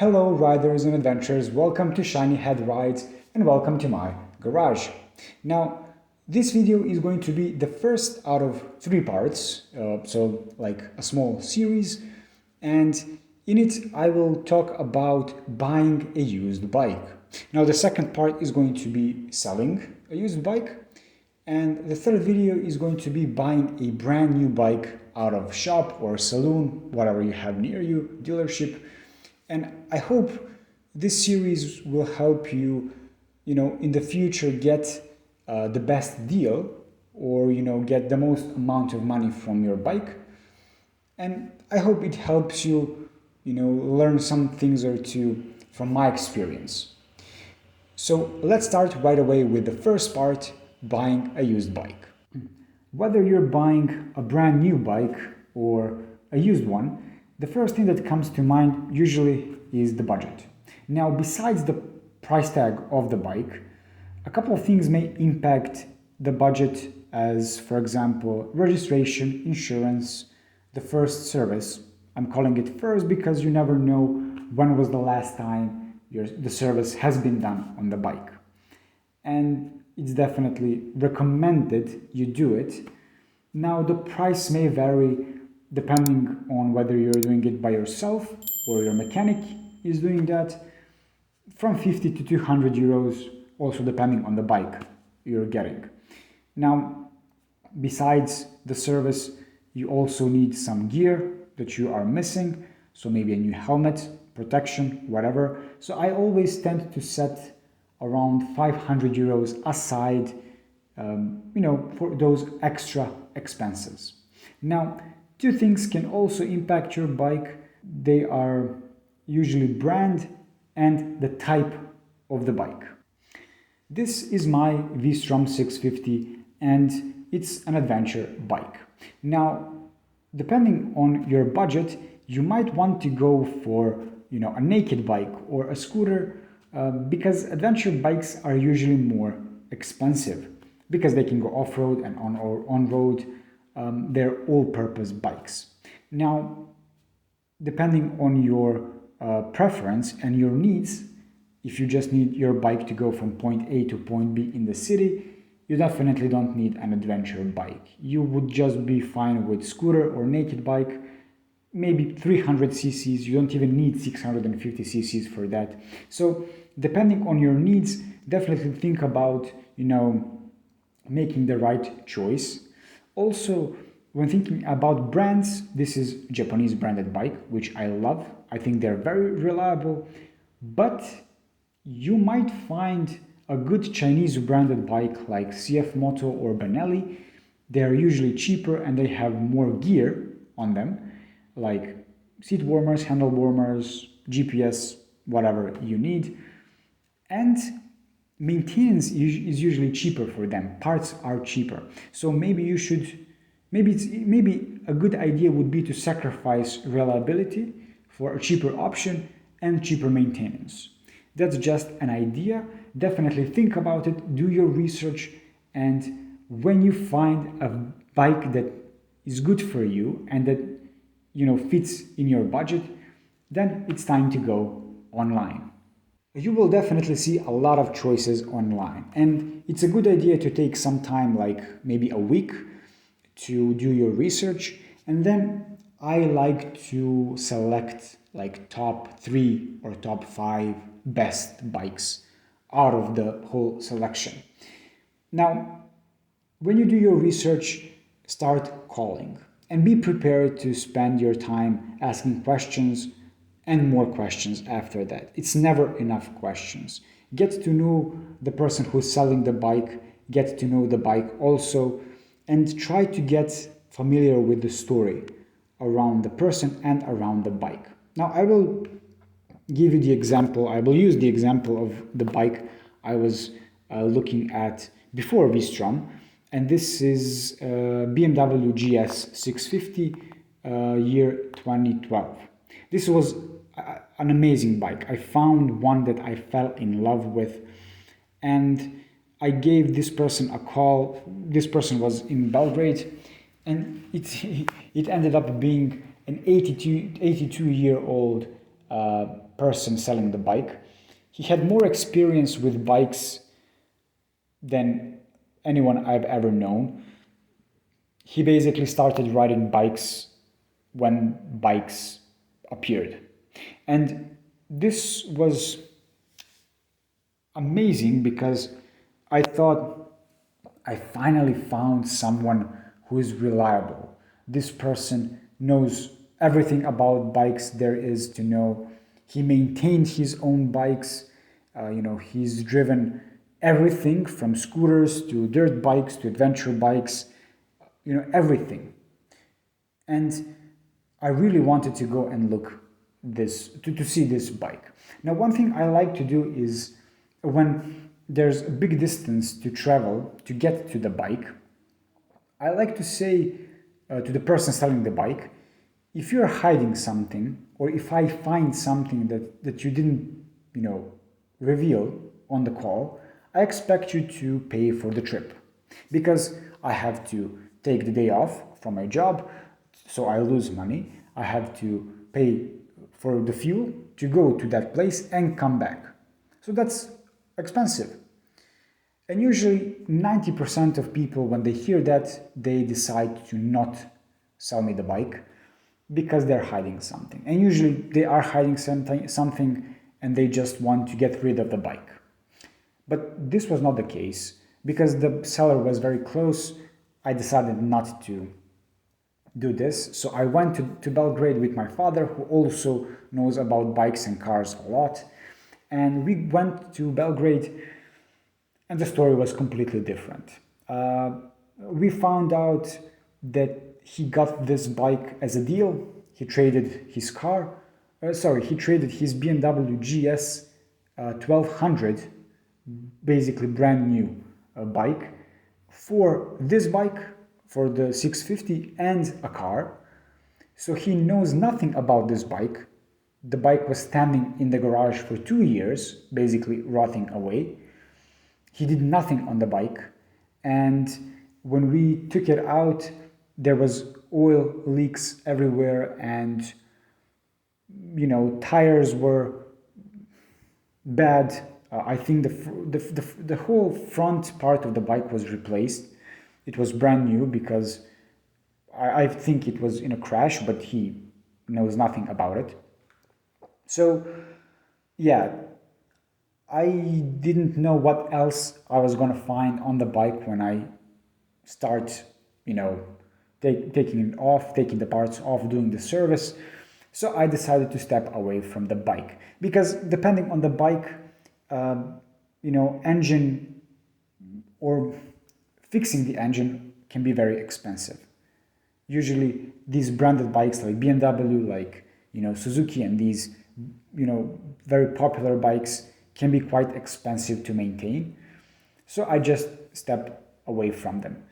Hello riders and adventurers, welcome to Shiny Head Rides and welcome to my garage. Now, this video is going to be the first out of three parts, so like a small series, and in it I will talk about buying a used bike. Now the second part is going to be selling a used bike, and the third video is going to be buying a brand new bike out of shop or saloon, whatever you have near you, dealership. And I hope this series will help you, in the future get the best deal or, get the most amount of money from your bike. And I hope it helps you, learn some things or two from my experience. So let's start right away with the first part, buying a used bike. Whether you're buying a brand new bike or a used one, the first thing that comes to mind usually is the budget. Now, besides the price tag of the bike, a couple of things may impact the budget as, for example, registration, insurance, the first service. I'm calling it first because you never know when was the last time the service has been done on the bike. And it's definitely recommended you do it. Now, the price may vary depending on whether you're doing it by yourself or your mechanic is doing that, from 50 to 200 euros, also depending on the bike you're getting. Now, besides the service, you also need some gear that you are missing, so maybe a new helmet, protection, whatever. So I always tend to set around 500 euros aside, for those extra expenses. Now, two things can also impact your bike. They are usually brand and the type of the bike. This is my V-Strom 650 and it's an adventure bike. Now, depending on your budget, you might want to go for a naked bike or a scooter because adventure bikes are usually more expensive because they can go off-road and on-road. They're all-purpose bikes. Now, depending on your preference and your needs, if you just need your bike to go from point A to point B in the city, you definitely don't need an adventure bike. You would just be fine with scooter or naked bike, maybe 300 cc's. You don't even need 650 cc's for that. So depending on your needs, definitely think about, making the right choice. Also, when thinking about brands, this is Japanese branded bike, which I love. I think they're very reliable, but you might find a good Chinese branded bike like CF Moto or Benelli. They're usually cheaper and they have more gear on them, like seat warmers, handle warmers, GPS, whatever you need. And maintenance is usually cheaper for them. Parts are cheaper. So maybe a good idea would be to sacrifice reliability for a cheaper option and cheaper maintenance. That's just an idea. Definitely think about it, do your research, and when you find a bike that is good for you and that fits in your budget, then it's time to go online. You will definitely see a lot of choices online, and it's a good idea to take some time, like maybe a week, to do your research, and then I like to select like top 3 or top 5 best bikes out of the whole selection. Now, when you do your research, start calling and be prepared to spend your time asking questions and more questions after that. It's never enough questions. Get to know the person who's selling the bike, get to know the bike also, and try to get familiar with the story around the person and around the bike. Now, I will give you the example, I will use the example of the bike I was looking at before V-Strom, and this is BMW GS 650 year 2012. This was an amazing bike. I found one that I fell in love with, and I gave this person a call. This person was in Belgrade, and it ended up being an 82-year-old person selling the bike. He had more experience with bikes than anyone I've ever known. He basically started riding bikes when bikes appeared. And this was amazing because I thought I finally found someone who is reliable. This person knows everything about bikes there is to know. He maintained his own bikes. He's driven everything from scooters to dirt bikes to adventure bikes, everything. And I really wanted to go and look to see this bike. Now, one thing I like to do is when there's a big distance to travel to get to the bike, I like to say to the person selling the bike, if you're hiding something, or if I find something that you didn't, reveal on the call, I expect you to pay for the trip, because I have to take the day off from my job, so I lose money. I have to pay for the fuel to go to that place and come back. So that's expensive. And usually 90% of people, when they hear that, they decide to not sell me the bike because they're hiding something. And usually they are hiding something and they just want to get rid of the bike. But this was not the case. Because the seller was very close, I decided not to do this. So I went to Belgrade with my father, who also knows about bikes and cars a lot. And we went to Belgrade, and the story was completely different. We found out that he got this bike as a deal. He traded his he traded his BMW GS 1200, basically brand new bike, for this bike, for the 650, and a car. So he knows nothing about this bike. The bike was standing in the garage for 2 years, basically rotting away. He did nothing on the bike, and when we took it out, there was oil leaks everywhere, and tires were bad. I think the whole front part of the bike was replaced. It was brand new because I think it was in a crash, but he knows nothing about it. So, yeah, I didn't know what else I was going to find on the bike when I start, taking it off, taking the parts off, doing the service. So I decided to step away from the bike because depending on the bike, engine or fixing the engine can be very expensive. Usually these branded bikes like BMW, like, Suzuki, and these, very popular bikes can be quite expensive to maintain. So I just stepped away from them.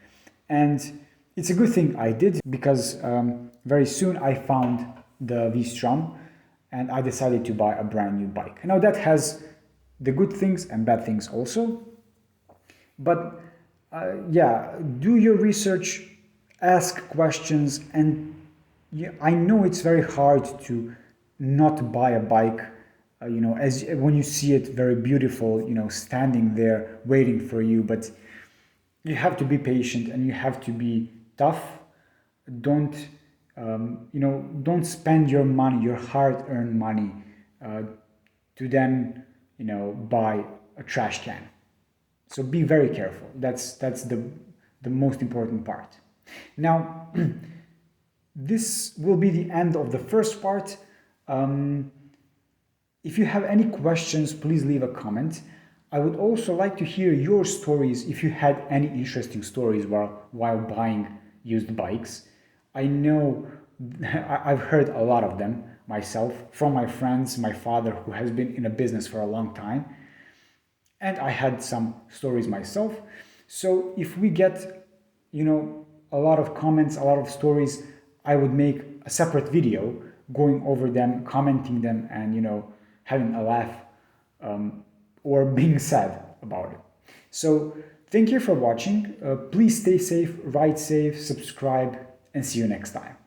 And it's a good thing I did because very soon I found the V-Strom and I decided to buy a brand new bike. Now that has the good things and bad things also. But do your research, ask questions, and I know it's very hard to not buy a bike, as when you see it very beautiful, standing there waiting for you, but you have to be patient and you have to be tough. Don't spend your money, your hard-earned money, to then, buy a trash can. So be very careful. That's the most important part. Now, this will be the end of the first part. If you have any questions, please leave a comment. I would also like to hear your stories if you had any interesting stories while buying used bikes. I know I've heard a lot of them myself from my friends, my father, who has been in a business for a long time. And I had some stories myself. So if we get, a lot of comments, a lot of stories, I would make a separate video going over them, commenting them, and, having a laugh or being sad about it. So thank you for watching. Please stay safe, ride safe, subscribe, and see you next time.